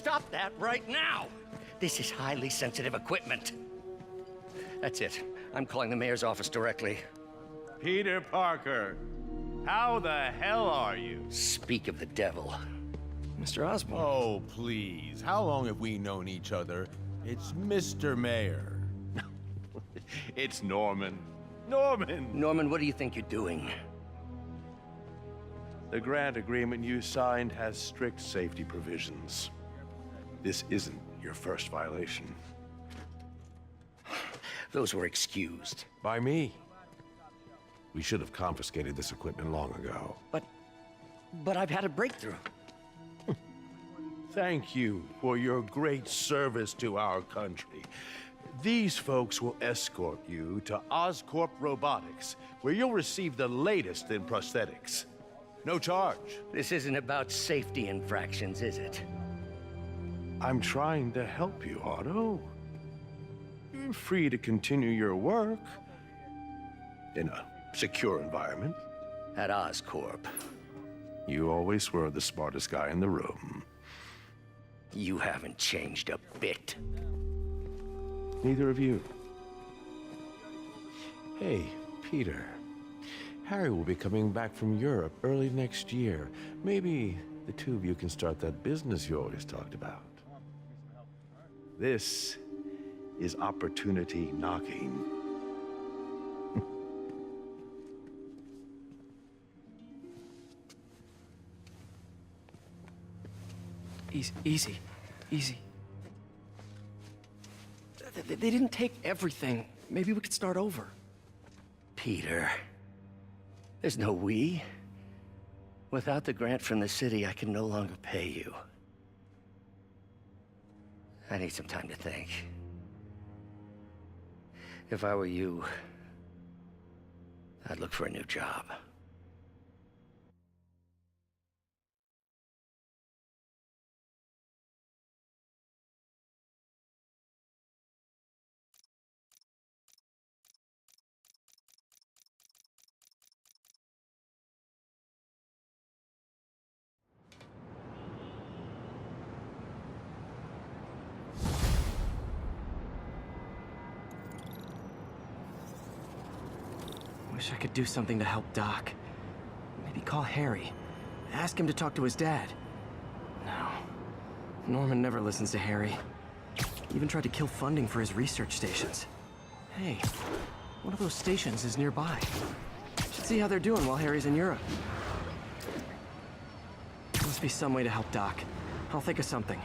stop that right now! This is highly sensitive equipment. That's it. I'm calling the mayor's office directly. Peter Parker, how the hell are you? Speak of the devil. Mr. Osborn. Oh, please. How long have we known each other? It's Mr. Mayor. It's Norman. Norman! Norman, what do you think you're doing? The grant agreement you signed has strict safety provisions. This isn't your first violation. Those were excused. By me. We should have confiscated this equipment long ago. But I've had a breakthrough. Thank you for your great service to our country. These folks will escort you to Oscorp Robotics, where you'll receive the latest in prosthetics. No charge. This isn't about safety infractions, is it? I'm trying to help you, Otto. You're free to continue your work in a secure environment. At Oscorp. You always were the smartest guy in the room. You haven't changed a bit. Neither of you. Hey, Peter. Harry will be coming back from Europe early next year. Maybe the two of you can start that business you always talked about. This is opportunity knocking. Easy. They didn't take everything. Maybe we could start over. Peter. There's no we. Without the grant from the city, I can no longer pay you. I need some time to think. If I were you, I'd look for a new job. Wish I could do something to help Doc. Maybe call Harry. Ask him to talk to his dad. No. Norman never listens to Harry. He even tried to kill funding for his research stations. Hey, one of those stations is nearby. Should see how they're doing while Harry's in Europe. Must be some way to help Doc. I'll think of something.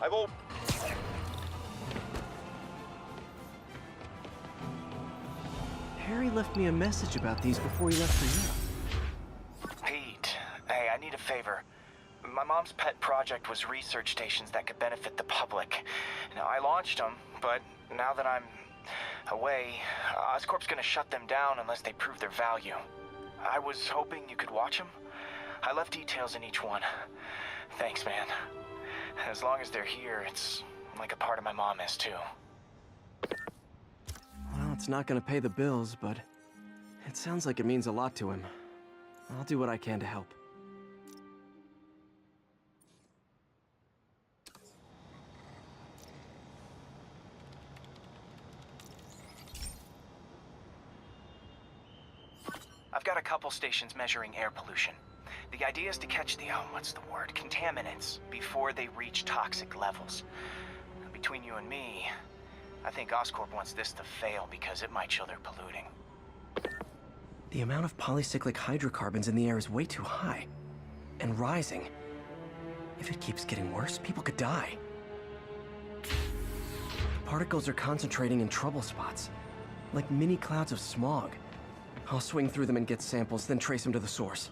I've all... Harry left me a message about these before he left for Europe. Pete, hey, I need a favor. My mom's pet project was research stations that could benefit the public. Now, I launched them, but now that I'm away, Oscorp's gonna shut them down unless they prove their value. I was hoping you could watch them. I left details in each one. Thanks, man. As long as they're here, it's like a part of my mom is, too. Well, it's not gonna pay the bills, but it sounds like it means a lot to him. I'll do what I can to help. I've got a couple stations measuring air pollution. The idea is to catch the, what's the word, contaminants before they reach toxic levels. Between you and me, I think Oscorp wants this to fail because it might show they're polluting. The amount of polycyclic hydrocarbons in the air is way too high. And rising. If it keeps getting worse, people could die. The particles are concentrating in trouble spots, like mini clouds of smog. I'll swing through them and get samples, then trace them to the source.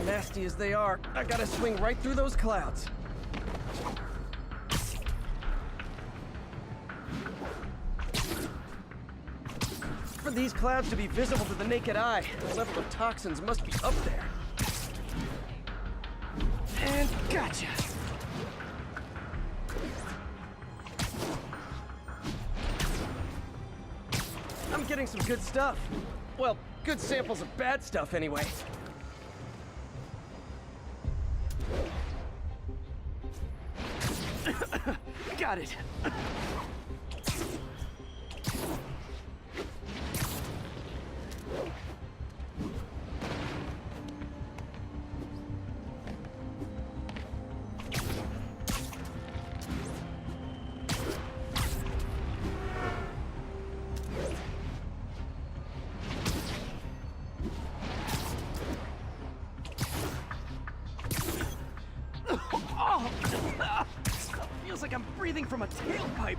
Nasty as they are, I gotta swing right through those clouds. For these clouds to be visible to the naked eye, the level of toxins must be up there. And gotcha! I'm getting some good stuff. Well, good samples of bad stuff anyway. Got it. Feels like I'm breathing from a tailpipe.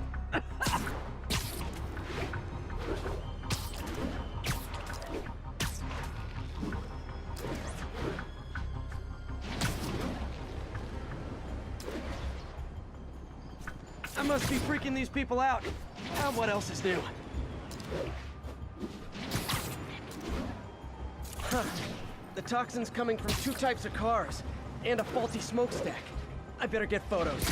I must be freaking these people out. What else is new? Huh. The toxin's coming from two types of cars, and a faulty smokestack. I better get photos.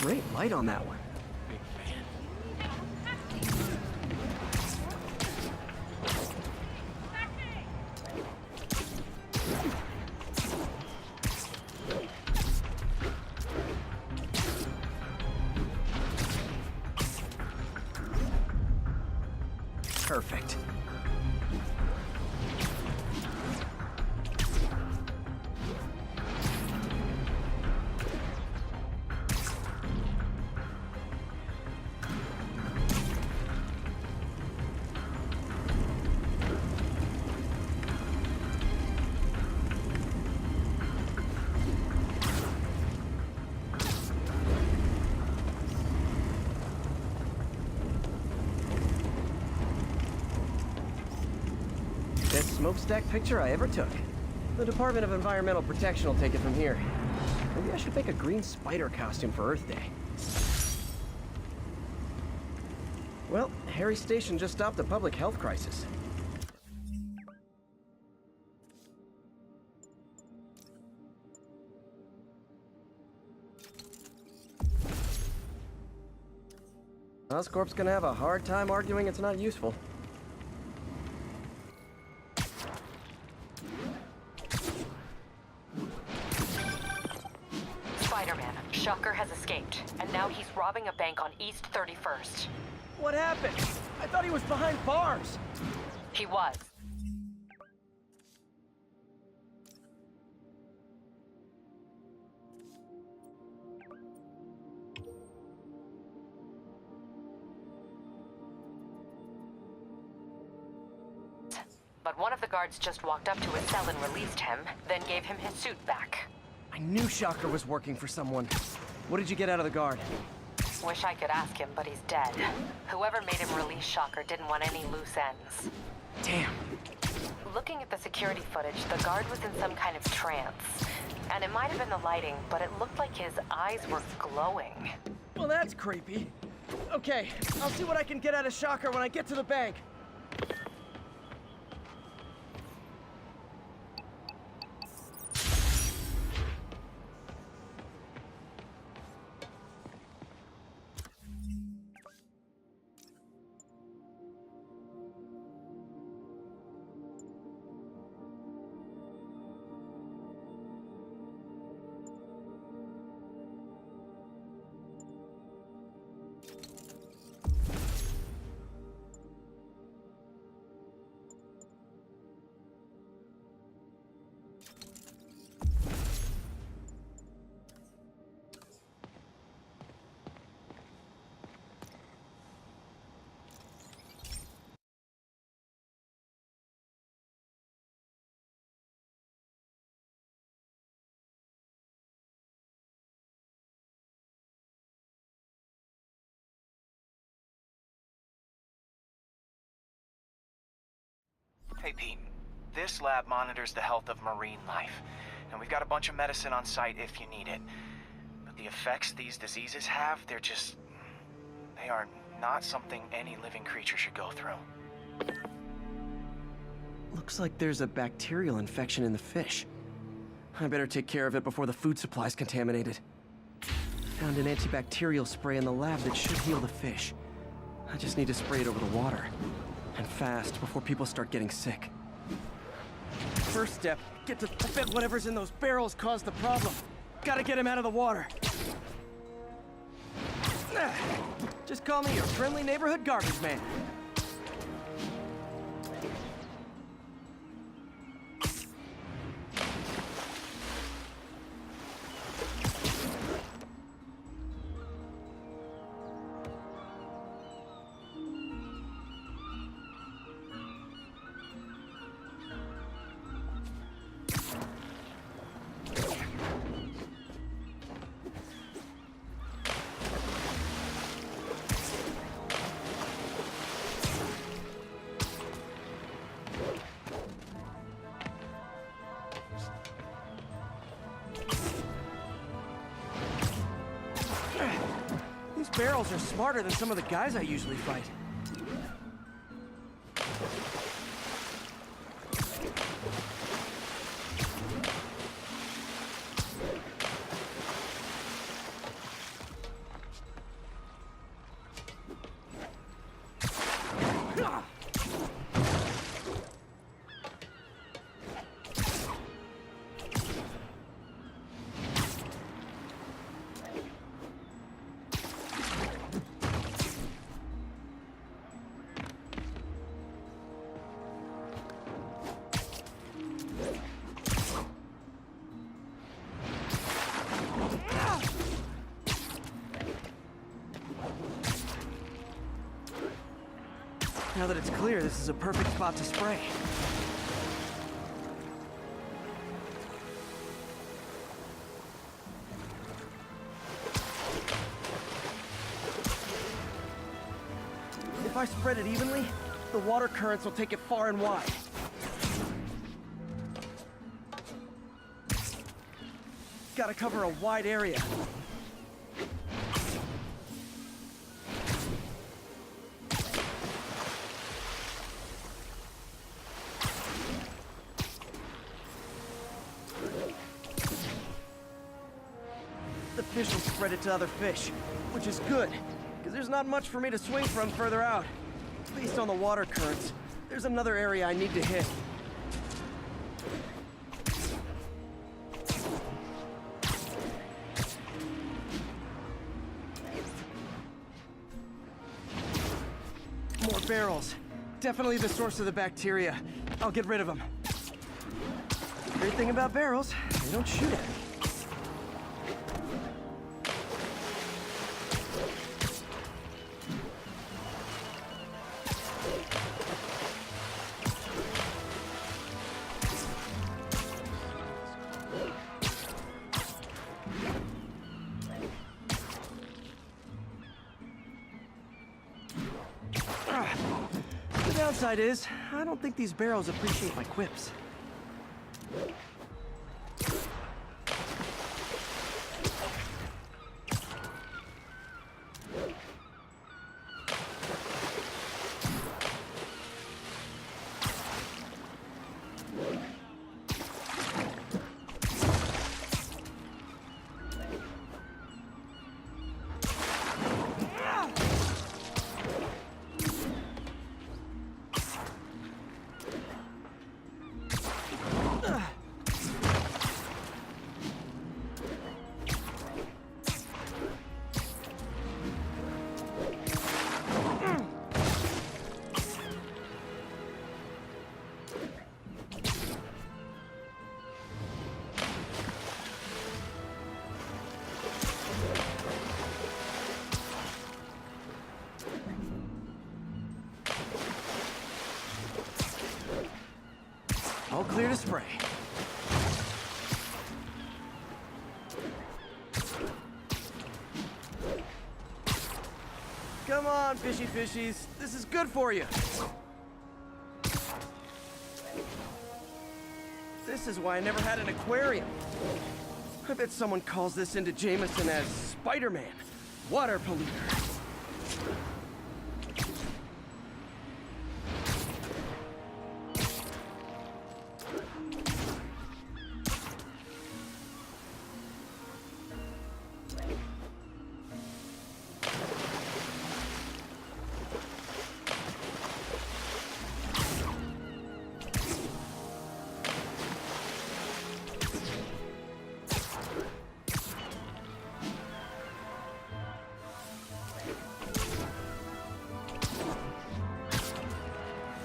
Great light on that one. Perfect. Best smokestack picture I ever took. The Department of Environmental Protection will take it from here. Maybe I should make a green spider costume for Earth Day. Well, Harry Station just stopped a public health crisis. Oscorp's gonna have a hard time arguing it's not useful. Shocker has escaped, and now he's robbing a bank on East 31st. What happened? I thought he was behind bars. He was. But one of the guards just walked up to his cell and released him, then gave him his suit back. I knew Shocker was working for someone. What did you get out of the guard? Wish I could ask him, but he's dead. Whoever made him release Shocker didn't want any loose ends. Damn. Looking at the security footage, the guard was in some kind of trance. And it might have been the lighting, but it looked like his eyes were glowing. Well, that's creepy. Okay, I'll see what I can get out of Shocker when I get to the bank. Hey, Pete. This lab monitors the health of marine life, and we've got a bunch of medicine on site if you need it. But the effects these diseases have, they are not something any living creature should go through. Looks like there's a bacterial infection in the fish. I better take care of it before the food supply's contaminated. Found an antibacterial spray in the lab that should heal the fish. I just need to spray it over the water. And fast, before people start getting sick. First step, get to bet whatever's in those barrels caused the problem. Gotta get him out of the water. Just call me your friendly neighborhood garbage man. These barrels are smarter than some of the guys I usually fight. Now that it's clear, this is a perfect spot to spray. If I spread it evenly, the water currents will take it far and wide. Gotta cover a wide area. The fish will spread it to other fish, which is good, because there's not much for me to swing from further out. Based on the water currents, there's another area I need to hit. barrels. Definitely the source of the bacteria. I'll get rid of them. Great thing about barrels, they don't shoot at me. The downside is, I don't think these barrels appreciate my quips. All clear to spray. Come on, fishy fishies. This is good for you. This is why I never had an aquarium. I bet someone calls this into Jameson as Spider-Man, water polluter.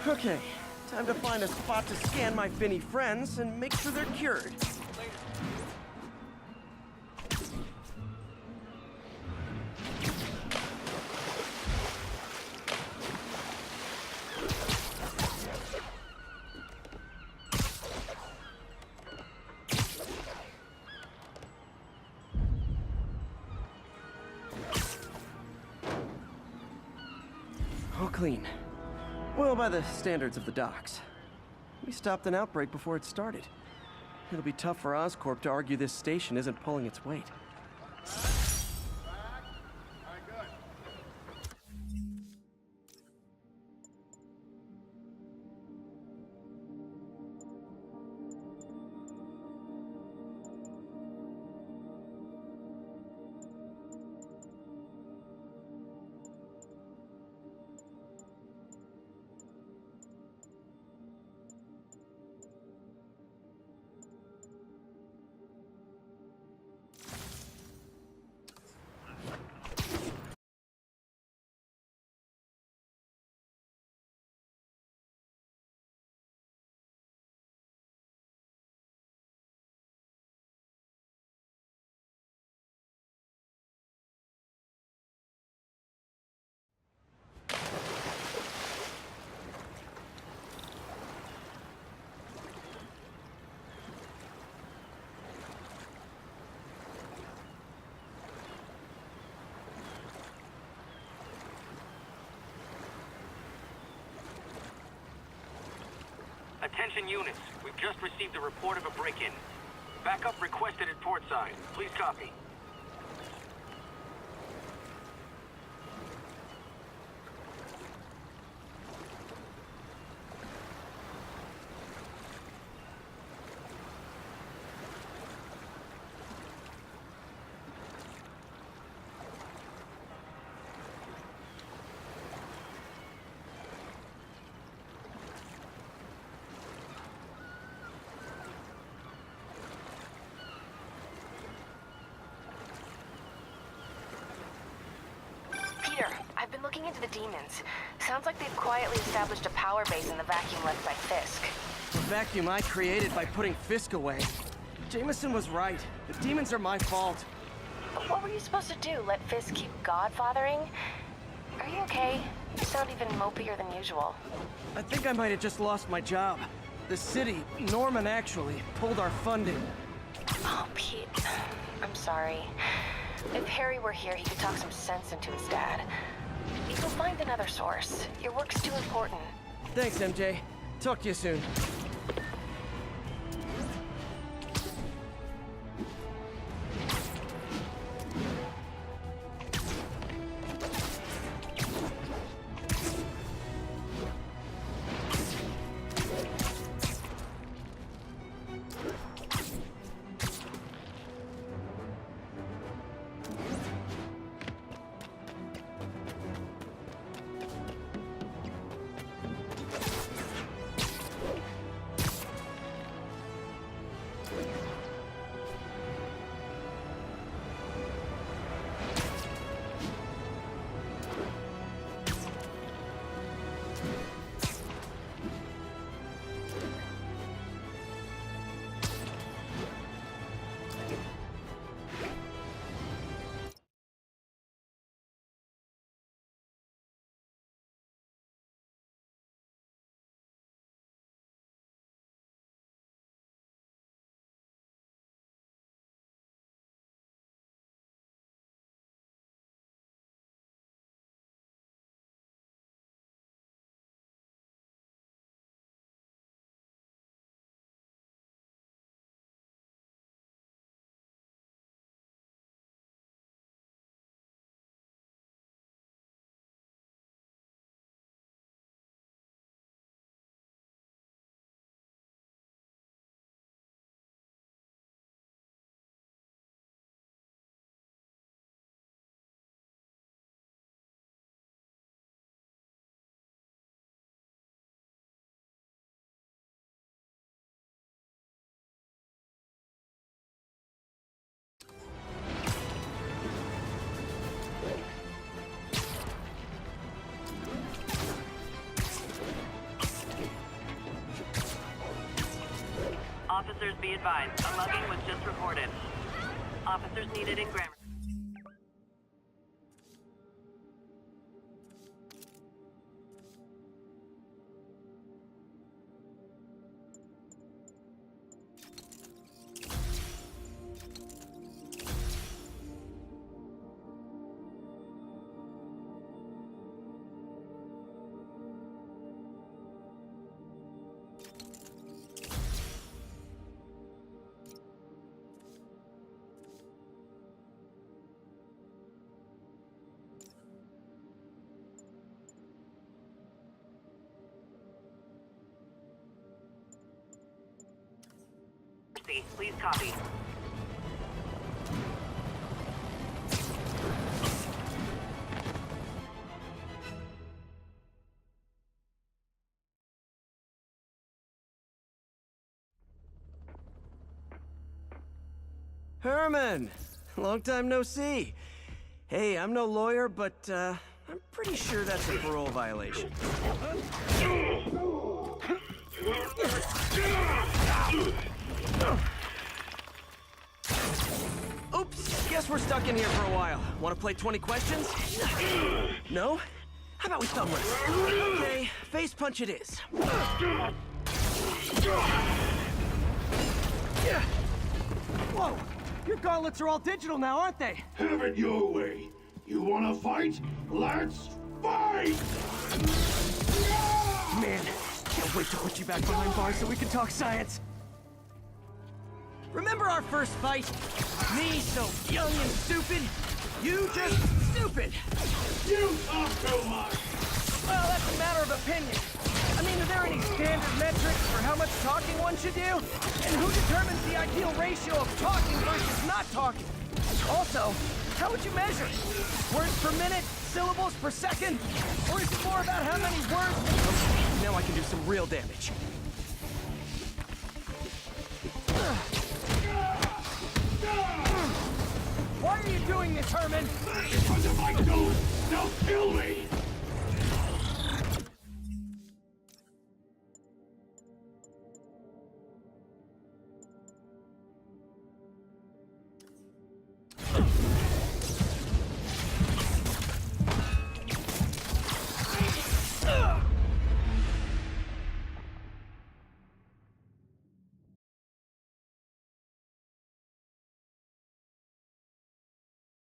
Okay, time to find a spot to scan my finny friends and make sure they're cured. All clean. Well, by the standards of the docks. We stopped an outbreak before it started. It'll be tough for Oscorp to argue this station isn't pulling its weight. Attention units, we've just received a report of a break-in. Backup requested at portside. Please copy. Peter, I've been looking into the demons. Sounds like they've quietly established a power base in the vacuum left by Fisk. The vacuum I created by putting Fisk away. Jameson was right. The demons are my fault. But what were you supposed to do? Let Fisk keep godfathering? Are you okay? You sound even mopier than usual. I think I might have just lost my job. The city, Norman actually, pulled our funding. Oh, Pete. I'm sorry. If Harry were here, he could talk some sense into his dad. You can find another source. Your work's too important. Thanks, MJ. Talk to you soon. Officers be advised, a mugging was just reported. Officers needed in Gramercy. Please copy. Herman! Long time no see. Hey, I'm no lawyer, but, I'm pretty sure that's a parole violation. Oops, guess we're stuck in here for a while. Want to play 20 questions? No? How about we thumb wrestle? Okay, face punch it is. Whoa! Your gauntlets are all digital now, aren't they? Have it your way. You wanna fight? Let's fight! Man, can't wait to put you back behind bars so we can talk science. Remember our first fight? Me so young and stupid, you just stupid. You talk too much! Well, that's a matter of opinion. I mean, are there any standard metrics for how much talking one should do? And who determines the ideal ratio of talking versus not talking? Also, how would you measure it? Words per minute? Syllables per second? Or is it more about how many words? Okay, now I can do some real damage. Why are you doing this, Herman? Because if I don't, they'll kill me!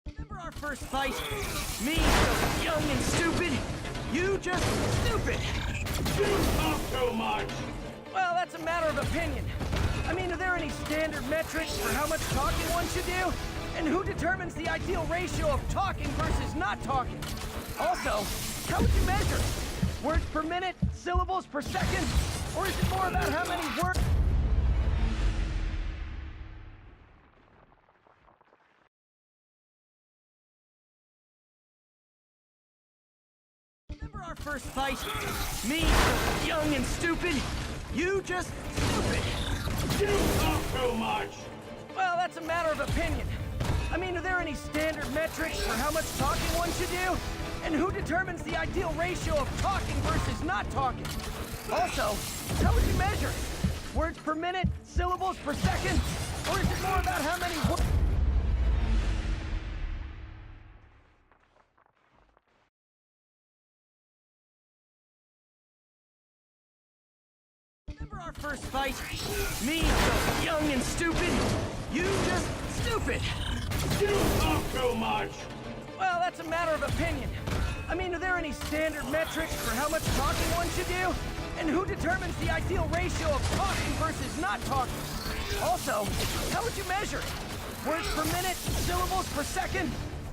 Remember our first fight? Me, so young and stupid. You just stupid. You talk too much! Well, that's a matter of opinion. I mean, are there any standard metrics for how much talking one should do? And who determines the ideal ratio of talking versus not talking? Also, how would you measure it? Words per minute? Syllables per second? Or is it more about how many words? Remember our first fight? Me, so young and stupid. You just stupid. You talk too much! Well, that's a matter of opinion. I mean, are there any standard metrics for how much talking one should do? And who determines the ideal ratio of talking versus not talking? Also, how would you measure it? Words per minute? Syllables per second? Or is it more about how many words? Remember our first fight? Me, so young and stupid. You just stupid. You talk too much! Well, that's a matter of opinion. I mean, are there any standard metrics for how much talking one should do? And who determines the ideal ratio of talking versus not talking? Also, how would you measure it? Words per minute? Syllables per second?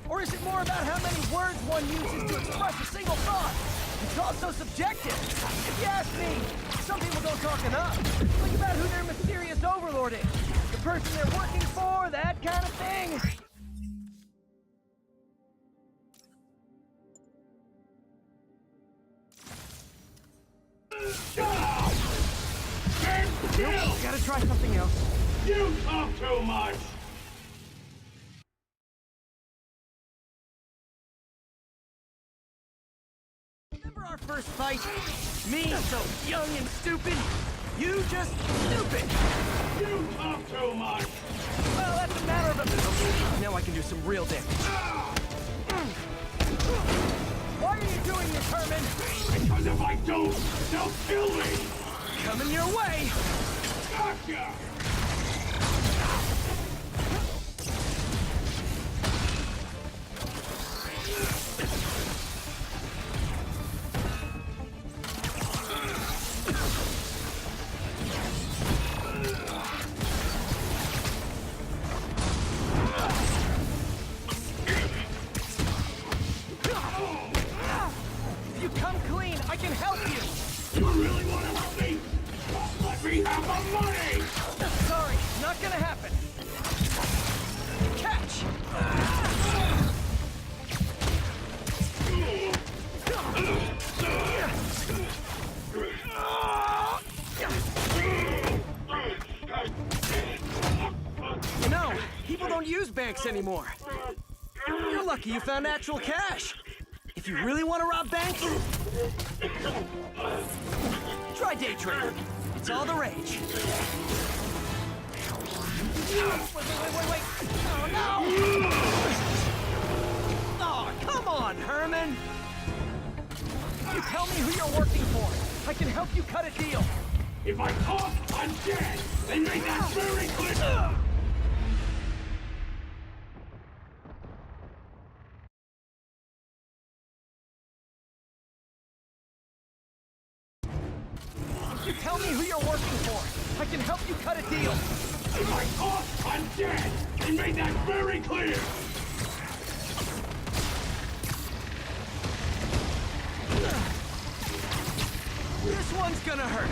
Or is it more about how many words one uses to express a single thought? It's also subjective. If you ask me, some people don't talk enough. Think about who their mysterious overlord is. The person they're working for, that kind of thing. Nope, gotta try something else. You talk too much! Remember our first fight? Me, so young and stupid. You just stupid. You talk too much! Well, that's a matter of a... Now I can do some real damage. Why are you doing this, Herman? Because if I don't, they'll kill me! Coming your way. Gotcha! If you come clean, I can help you. You really want to help me? Let me have my money! Sorry, not gonna happen. Catch! You know, people don't use banks anymore. You're lucky you found actual cash. If you really want to rob banks, try day trading. It's all the rage. Wait. Oh, no! Oh, come on, Herman! You tell me who you're working for. I can help you cut a deal. If I talk, I'm dead! They made that very clear! You tell me who you're working for. I can help you cut a deal. If I talk, I'm dead! They made that very clear! This one's gonna hurt.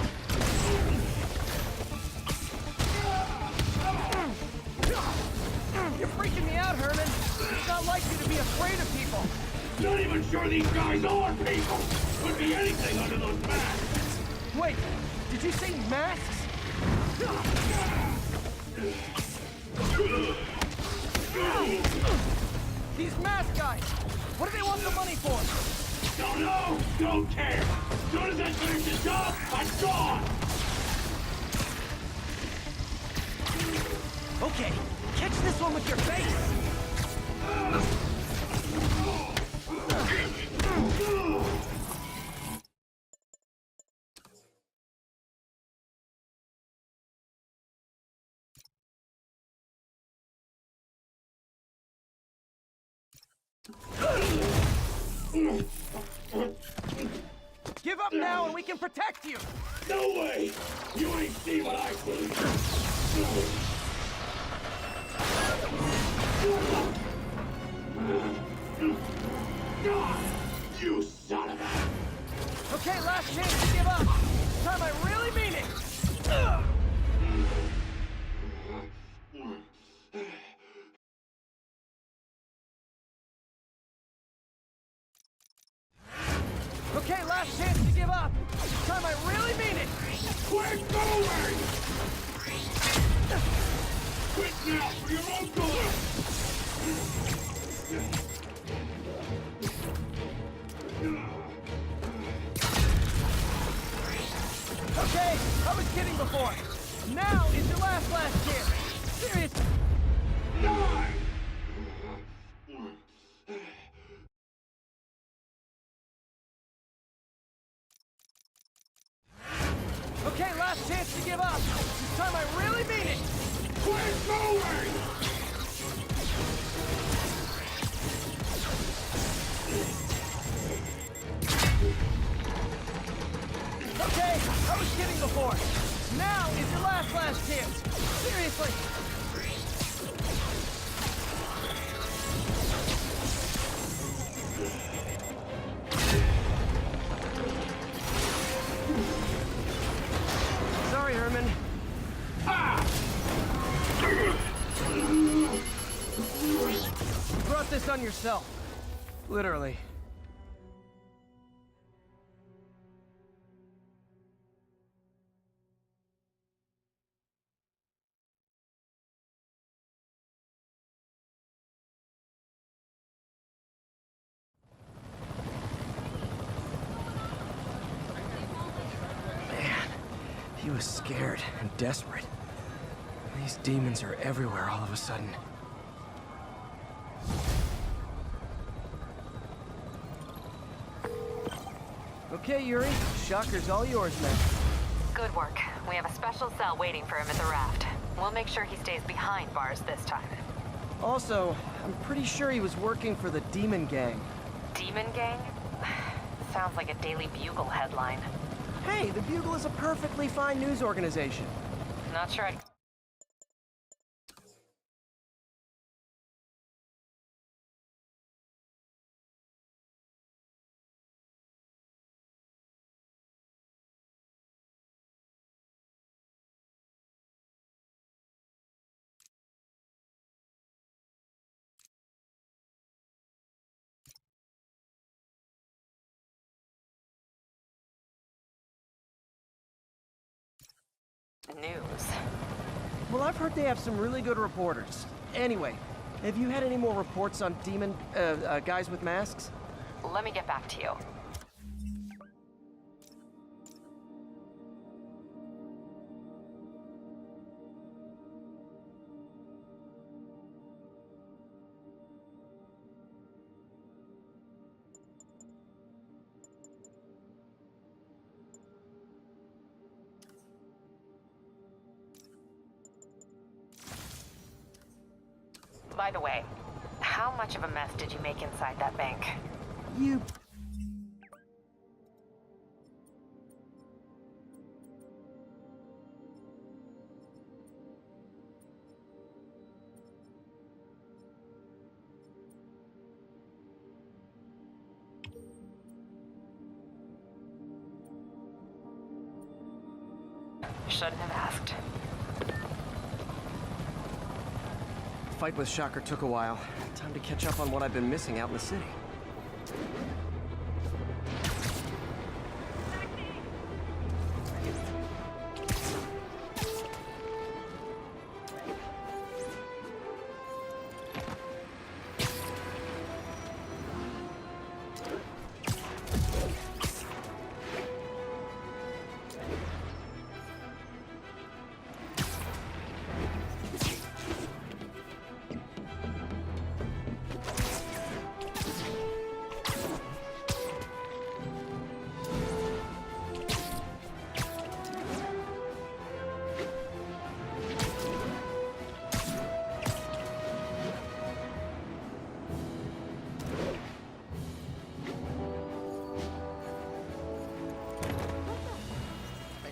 You're freaking me out, Herman. It's not like you to be afraid of people. Not even sure these guys are people! Could be anything under those masks! Wait, did you say masks? These mask guys, what do they want the money for? Don't know! Don't care! As soon as I finish the job, I'm gone! Okay, catch this one with your face. Give up now and we can protect you! No way! You ain't see what I see! You son of a... Okay, last chance to give up! This time I really mean it! Okay, last chance to give up! This time I really mean it! Quit going! Quit now for your own good! Okay, I was kidding before. Now is your last chance. Seriously. Die! Okay, last chance to give up. This time I really mean it. Quit going! Okay, I was kidding before. Now is your last chance. Seriously. Sorry, Herman. You brought this on yourself. Literally. He was scared and desperate. These demons are everywhere all of a sudden. Okay, Yuri. Shocker's all yours now. Good work. We have a special cell waiting for him at the raft. We'll make sure he stays behind bars this time. Also, I'm pretty sure he was working for the Demon Gang. Demon Gang? Sounds like a Daily Bugle headline. Hey, the Bugle is a perfectly fine news organization. Not sure I'd... News. Well, I've heard they have some really good reporters. Anyway, have you had any more reports on demon, guys with masks? Let me get back to you. By the way, how much of a mess did you make inside that bank? You... Shouldn't have asked. Fight with Shocker took a while. Time to catch up on what I've been missing out in the city.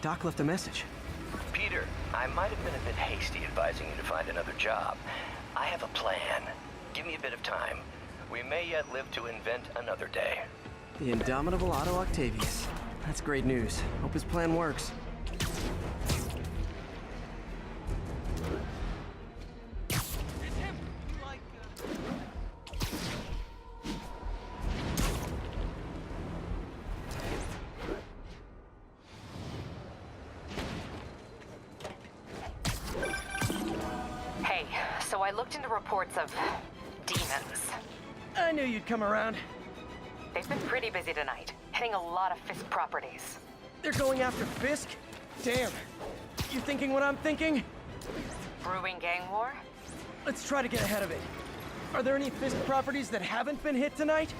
Doc left a message. Peter, I might have been a bit hasty advising you to find another job. I have a plan. Give me a bit of time. We may yet live to invent another day. The indomitable Otto Octavius. That's great news. Hope his plan works. Hey, so I looked into reports of demons. I knew you'd come around. They've been pretty busy tonight, hitting a lot of Fisk properties. They're going after Fisk? Damn. You thinking what I'm thinking? Brewing gang war? Let's try to get ahead of it. Are there any Fisk properties that haven't been hit tonight?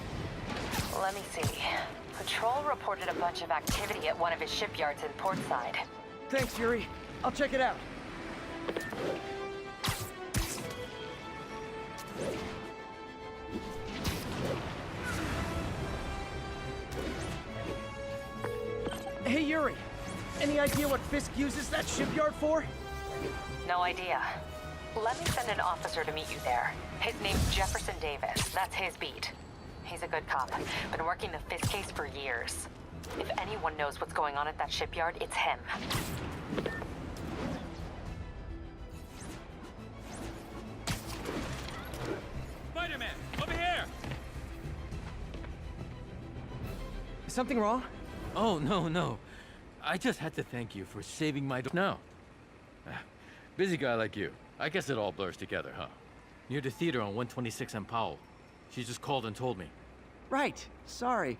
Let me see. Patrol reported a bunch of activity at one of his shipyards in Portside. Thanks, Yuri. I'll check it out. Hey, Yuri. Any idea what Fisk uses that shipyard for? No idea. Let me send an officer to meet you there. His name's Jefferson Davis. That's his beat. He's a good cop. Been working the Fisk case for years. If anyone knows what's going on at that shipyard, it's him. Spider-Man, over here! Is something wrong? Oh, no. I just had to thank you for saving my... No. Busy guy like you. I guess it all blurs together, huh? Near the theater on 126 and Powell. She just called and told me. Right. Sorry.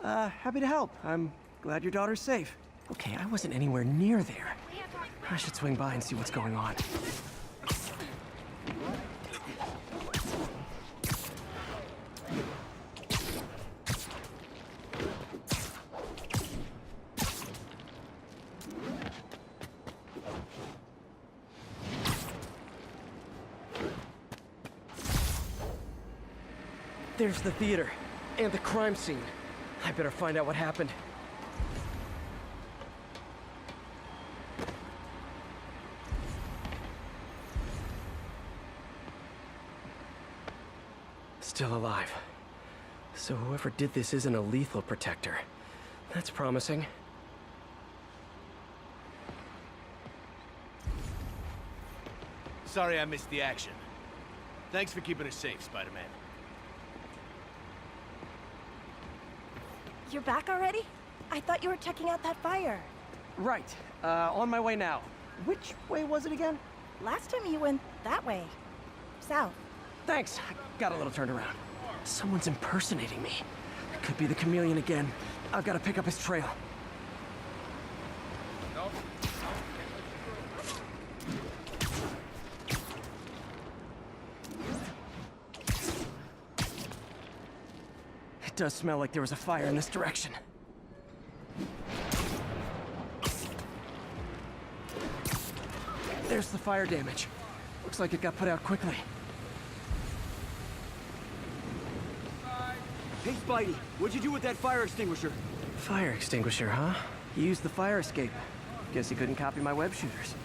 Happy to help. I'm glad your daughter's safe. Okay, I wasn't anywhere near there. I should swing by and see what's going on. There's the theater, and the crime scene. I better find out what happened. Still alive. So whoever did this isn't a lethal protector. That's promising. Sorry I missed the action. Thanks for keeping us safe, Spider-Man. You're back already? I thought you were checking out that fire. Right. On my way now. Which way was it again? Last time you went that way. South. Thanks. I got a little turned around. Someone's impersonating me. It could be the chameleon again. I've got to pick up his trail. It does smell like there was a fire in this direction. There's the fire damage. Looks like it got put out quickly. Hey, Spidey, what'd you do with that fire extinguisher? Fire extinguisher, huh? He used the fire escape. Guess he couldn't copy my web shooters.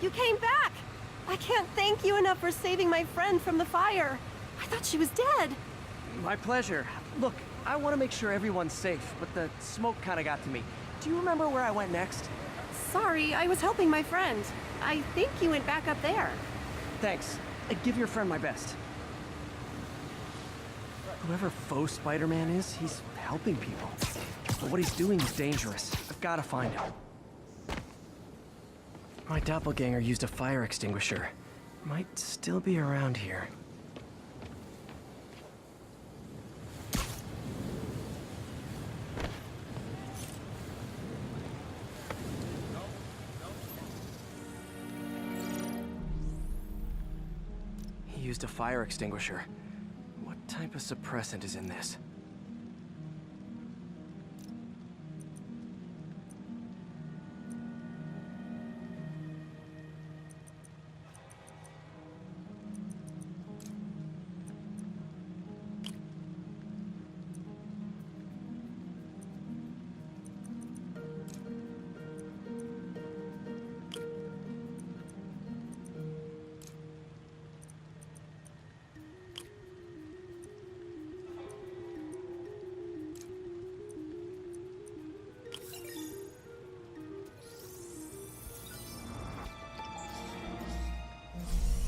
You came back! I can't thank you enough for saving my friend from the fire. I thought she was dead. My pleasure. Look, I want to make sure everyone's safe, but the smoke kind of got to me. Do you remember where I went next? Sorry, I was helping my friend. I think you went back up there. Thanks. Give your friend my best. Whoever faux Spider-Man is, he's helping people. But what he's doing is dangerous. I've got to find him. My doppelganger used a fire extinguisher. Might still be around here. He used a fire extinguisher. What type of suppressant is in this?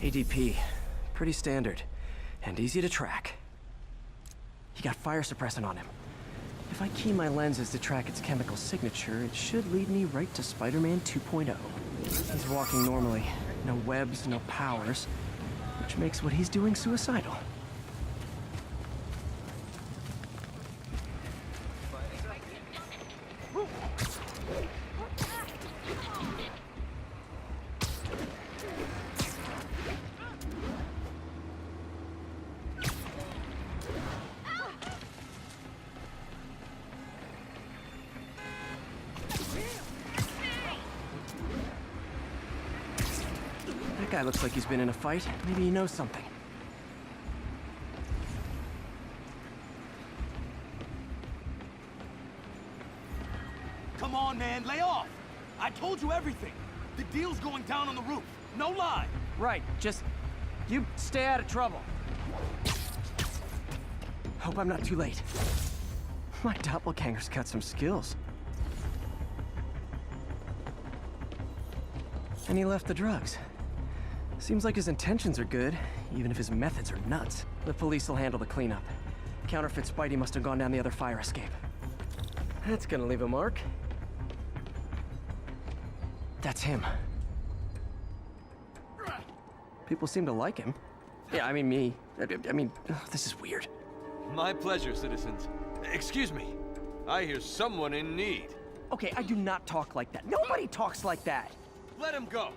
ADP. Pretty standard. And easy to track. He got fire suppressant on him. If I key my lenses to track its chemical signature, it should lead me right to Spider-Man 2.0. He's walking normally. No webs, no powers. Which makes what he's doing suicidal. That guy looks like he's been in a fight. Maybe he knows something. Come on, man, lay off! I told you everything. The deal's going down on the roof. No lie. Right, just... you stay out of trouble. Hope I'm not too late. My doppelganger's got some skills. And he left the drugs. Seems like his intentions are good, even if his methods are nuts. The police will handle the cleanup. Counterfeit Spidey must have gone down the other fire escape. That's gonna leave a mark. That's him. People seem to like him. Yeah, I mean me. I mean, this is weird. My pleasure, citizens. Excuse me. I hear someone in need. Okay, I do not talk like that. Nobody talks like that. Let him go.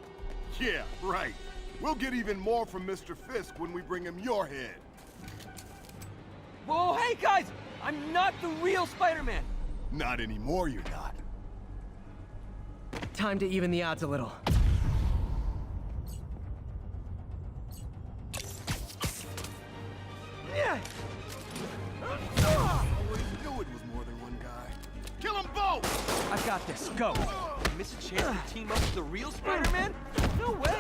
Yeah, right. We'll get even more from Mr. Fisk when we bring him your head. Whoa, hey guys! I'm not the real Spider-Man! Not anymore, you're not. Time to even the odds a little. Always knew it was more than one guy. Kill them both! I've got this. Go. Miss a chance to team up with the real Spider-Man? No way!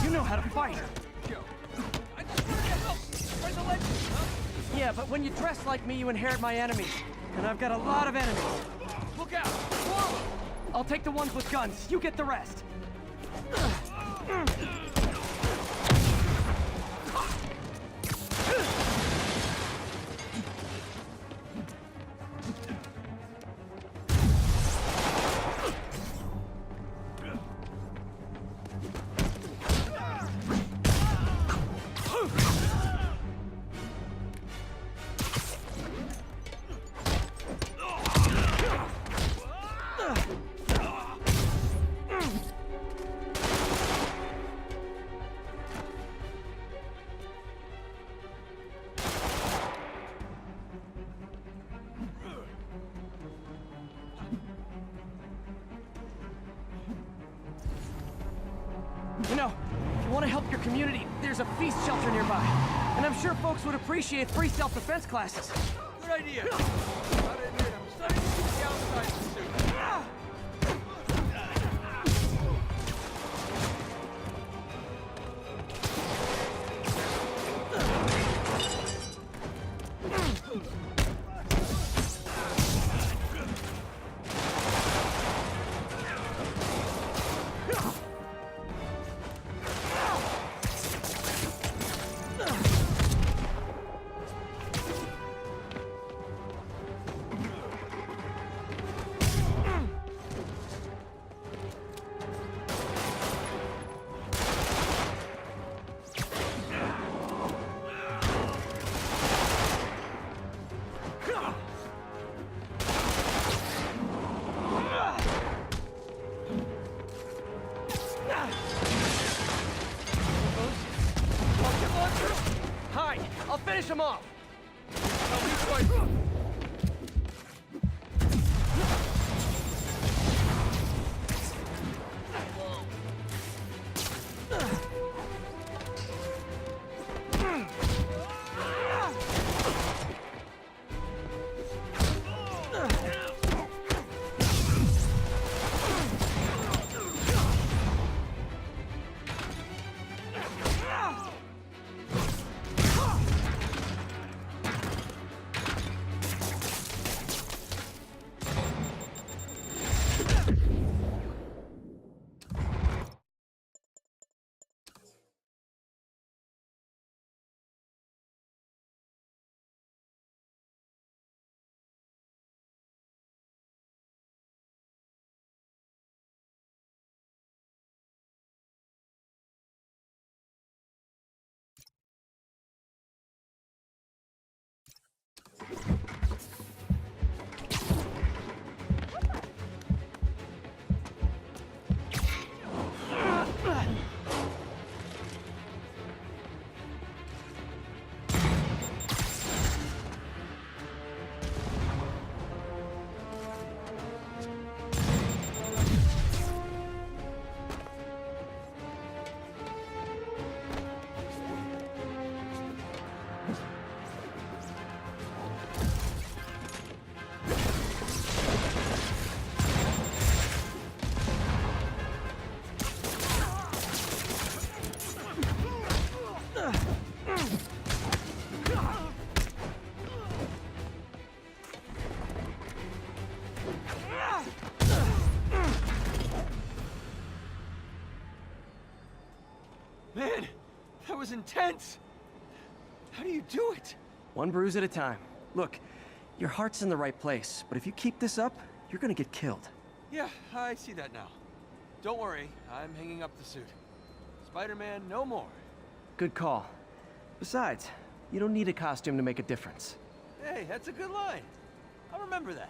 You know how to fight. I just want to get help! Where's the legend, huh? Yeah, but when you dress like me, you inherit my enemies. And I've got a lot of enemies. Look out! Whoa! I'll take the ones with guns. You get the rest. You know, if you want to help your community, there's a feast shelter nearby. And I'm sure folks would appreciate free self-defense classes. Good idea. Gotta admit, I'm starting to see the outside of the suit. Hide! I'll finish him off! was intense! How do you do it? One bruise at a time. Look, your heart's in the right place, but if you keep this up, you're gonna get killed. Yeah, I see that now. Don't worry, I'm hanging up the suit. Spider-Man no more. Good call. Besides, you don't need a costume to make a difference. Hey, that's a good line. I'll remember that.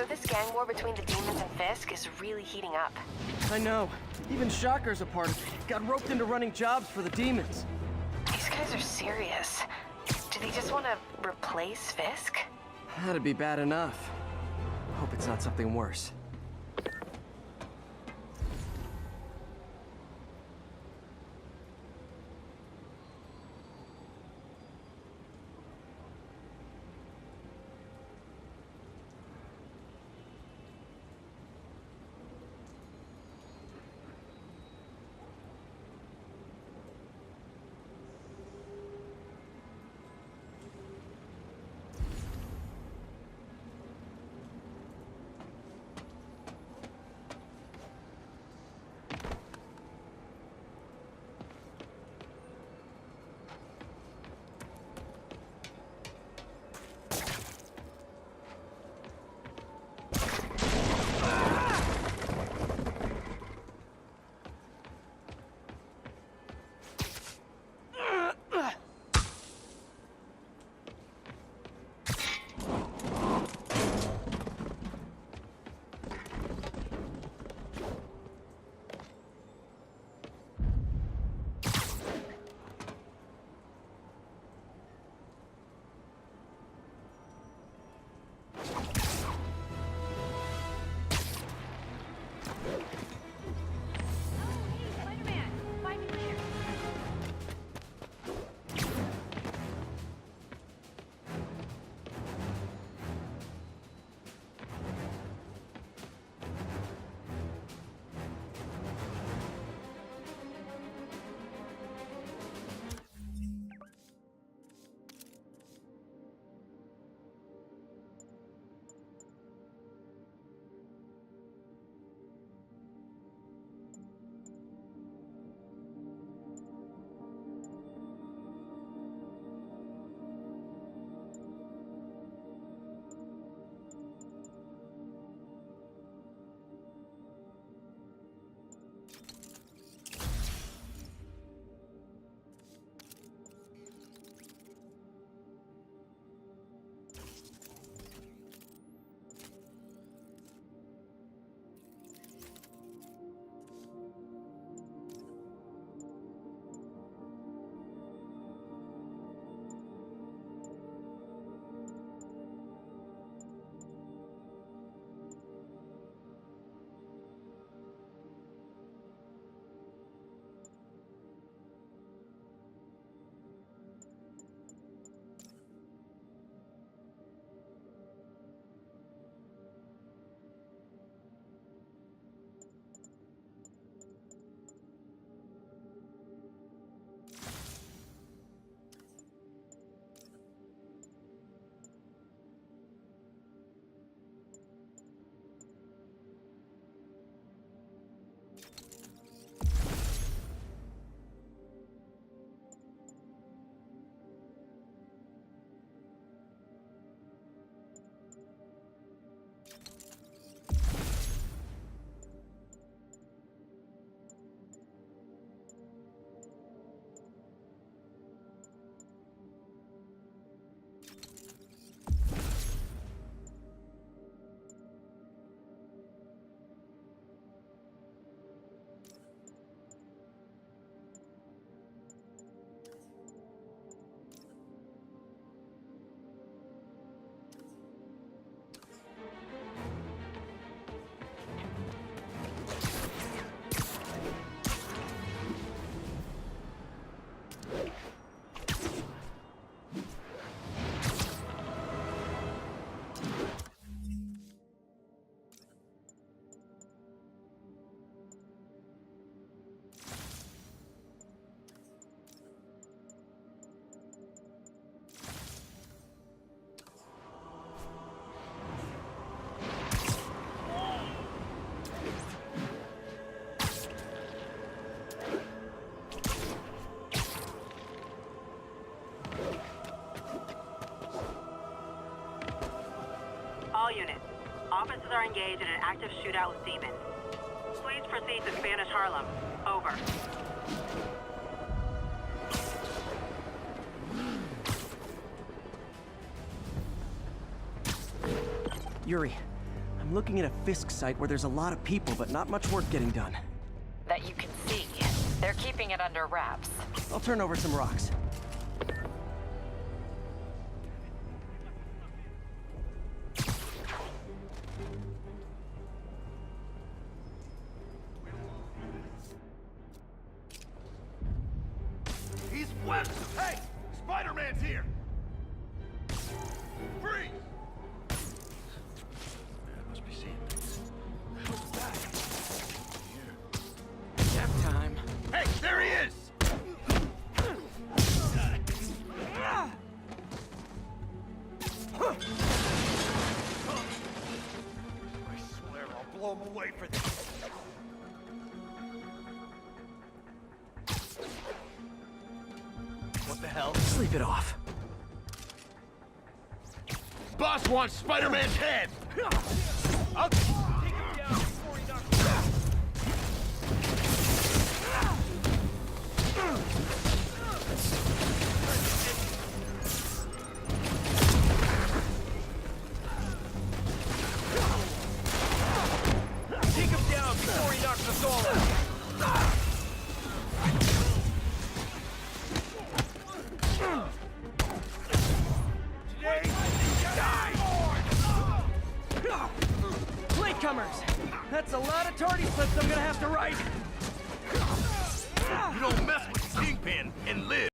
So this gang war between the demons and Fisk is really heating up. I know. Even Shocker's a part of it. Got roped into running jobs for the demons. These guys are serious. Do they just want to replace Fisk? That'd be bad enough. Hope it's not something worse. Thugs are engaged in an active shootout with demons. Please proceed to Spanish Harlem. Over. Yuri, I'm looking at a Fisk site where there's a lot of people, but not much work getting done. That you can see. They're keeping it under wraps. I'll turn over some rocks. He's west! Hey! Spider-Man's here! Freeze! Man, must be seeing things. Who's back? Nap time. Hey, there he is! I swear I'll blow him away for this. What the hell? Sleep it off. Boss wants Spider-Man's head! I'll take him down before he knocks me out. Take him down before he knocks us all out. Latecomers! That's a lot of tardy slips I'm gonna have to write! You don't mess with the Kingpin and live!